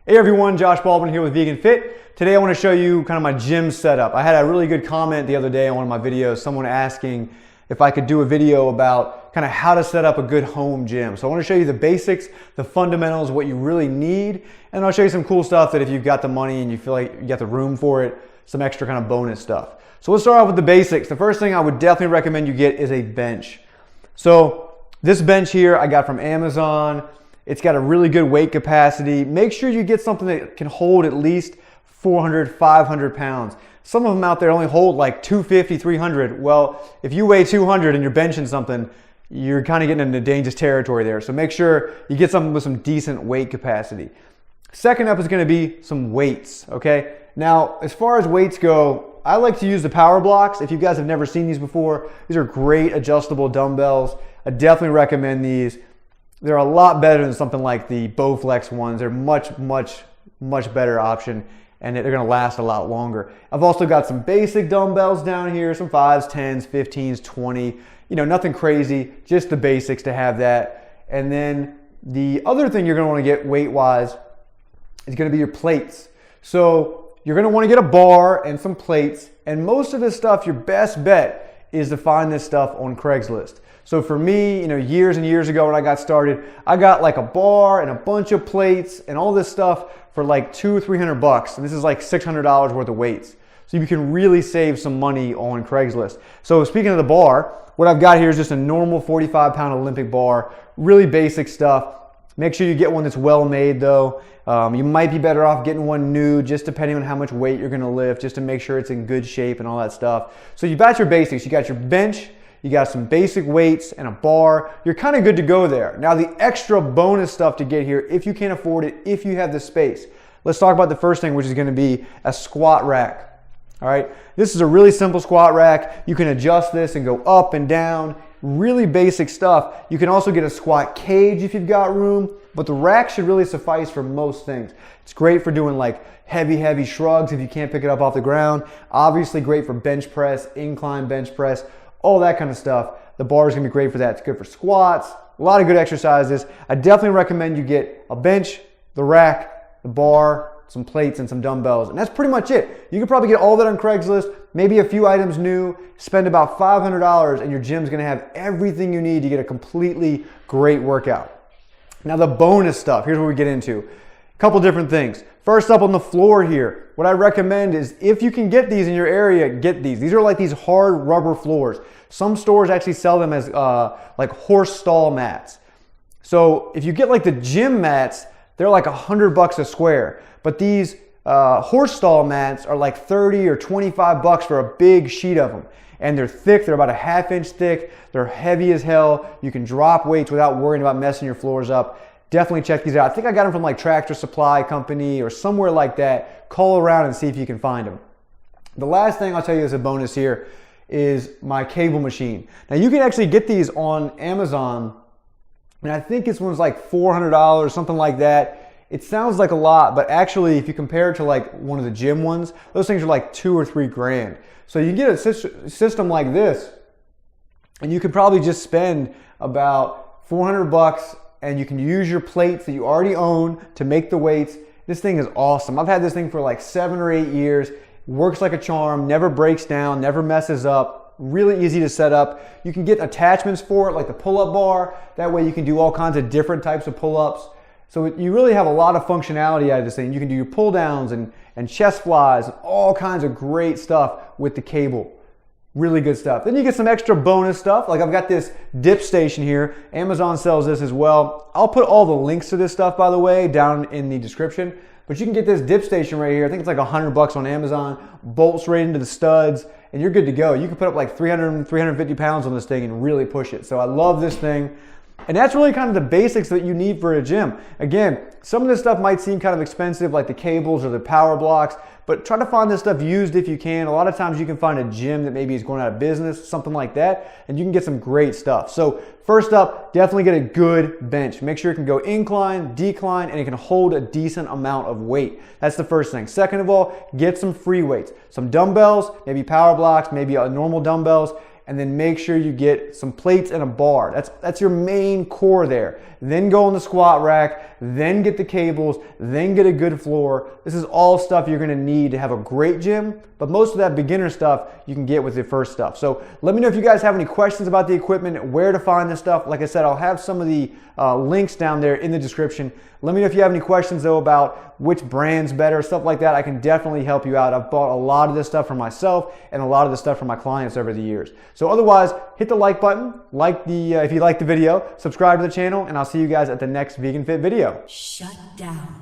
Hey everyone, Josh Baldwin here with Vegan Fit. Today I want to show you kind of my gym setup. I had a really good comment the other day on one of my videos, someone asking if I could do a video about kind of how to set up a good home gym. So I want to show you the basics, the fundamentals, what you really need, and I'll show you some cool stuff that if you've got the money and you feel like you got the room for it, some extra kind of bonus stuff. So let's start off with the basics. The first thing I would definitely recommend you get is a bench. So this bench here I got from Amazon. It's got a really good weight capacity. Make sure you get something that can hold at least 400, 500 pounds. Some of them out there only hold like 250, 300. Well, if you weigh 200 and you're benching something, you're kind of getting into dangerous territory there. So make sure you get something with some decent weight capacity. Second up is going to be some weights, okay? Now, as far as weights go, I like to use the power blocks. If you guys have never seen these before, these are great adjustable dumbbells. I definitely recommend these. They're a lot better than something like the Bowflex ones. They're much better option, and they're gonna last a lot longer. I've also got some basic dumbbells down here, some 5s, 10s, 15s, 20, nothing crazy, just the basics to have that. And then the other thing you're gonna wanna get weight-wise is gonna be your plates. So you're gonna wanna get a bar and some plates, and most of this stuff, your best bet is to find this stuff on Craigslist. So for me, years and years ago when I got started, I got like a bar and a bunch of plates and all this stuff for like $200 or $300. And this is like $600 worth of weights. So you can really save some money on Craigslist. So speaking of the bar, what I've got here is just a normal 45-pound Olympic bar, really basic stuff. Make sure you get one that's well made though. You might be better off getting one new, just depending on how much weight you're gonna lift, just to make sure it's in good shape and all that stuff. So you've got your basics, you got your bench, you got some basic weights and a bar. You're kind of good to go there. Now the extra bonus stuff to get here, if you can't afford it, if you have the space. Let's talk about the first thing, which is going to be a squat rack. All right, this is a really simple squat rack. You can adjust this and go up and down. Really basic stuff. You can also get a squat cage if you've got room, but the rack should really suffice for most things. It's great for doing like heavy shrugs if you can't pick it up off the ground. Obviously great for bench press, incline bench press, all that kind of stuff. The bar is gonna be great for that. It's good for squats, a lot of good exercises. I definitely recommend you get a bench, the rack, the bar, some plates, and some dumbbells. And that's pretty much it. You could probably get all that on Craigslist, maybe a few items new, spend about $500, and your gym's gonna have everything you need to get a completely great workout. Now the bonus stuff, here's what we get into. A couple different things. First up on the floor here, what I recommend is if you can get these in your area, get these. These are like these hard rubber floors. Some stores actually sell them as like horse stall mats. So if you get like the gym mats, they're like $100 a square. But these horse stall mats are like 30 or 25 bucks for a big sheet of them. And they're thick, they're about a ½ inch thick. They're heavy as hell. You can drop weights without worrying about messing your floors up. Definitely check these out. I think I got them from like Tractor Supply Company or somewhere like that. Call around and see if you can find them. The last thing I'll tell you as a bonus here is my cable machine. Now you can actually get these on Amazon, and I think this one's like $400, something like that. It sounds like a lot, but actually if you compare it to like one of the gym ones, those things are like $2 or $3 grand. So you can get a system like this, and you can probably just spend about $400, and you can use your plates that you already own to make the weights. This thing is awesome. I've had this thing for like 7 or 8 years. Works like a charm, never breaks down, never messes up. Really easy to set up. You can get attachments for it, like the pull-up bar. That way you can do all kinds of different types of pull-ups. So you really have a lot of functionality out of this thing. You can do your pull-downs and chest flies, and all kinds of great stuff with the cable. Really good stuff. Then you get some extra bonus stuff. Like I've got this dip station here. Amazon sells this as well. I'll put all the links to this stuff, by the way, down in the description. But you can get this dip station right here. I think it's like $100 on Amazon. Bolts right into the studs, and you're good to go. You can put up like 300, 350 pounds on this thing and really push it. So I love this thing. And that's really kind of the basics that you need for a gym. Again, some of this stuff might seem kind of expensive, like the cables or the power blocks, but try to find this stuff used if you can. A lot of times you can find a gym that maybe is going out of business, something like that, and you can get some great stuff. So first up, definitely get a good bench. Make sure it can go incline, decline, and it can hold a decent amount of weight. That's the first thing. Second of all, get some free weights. Some dumbbells, maybe power blocks, maybe normal dumbbells, and then make sure you get some plates and a bar. That's your main core there. Then go on the squat rack, then get the cables, then get a good floor. This is all stuff you're gonna need to have a great gym, but most of that beginner stuff you can get with the first stuff. So let me know if you guys have any questions about the equipment, where to find this stuff. Like I said, I'll have some of the links down there in the description. Let me know if you have any questions though about which brand's better, stuff like that. I can definitely help you out. I've bought a lot of this stuff for myself and a lot of this stuff for my clients over the years. So otherwise, hit the like button, if you like the video, subscribe to the channel, and I'll see you guys at the next Vegan Fit video. Shut down.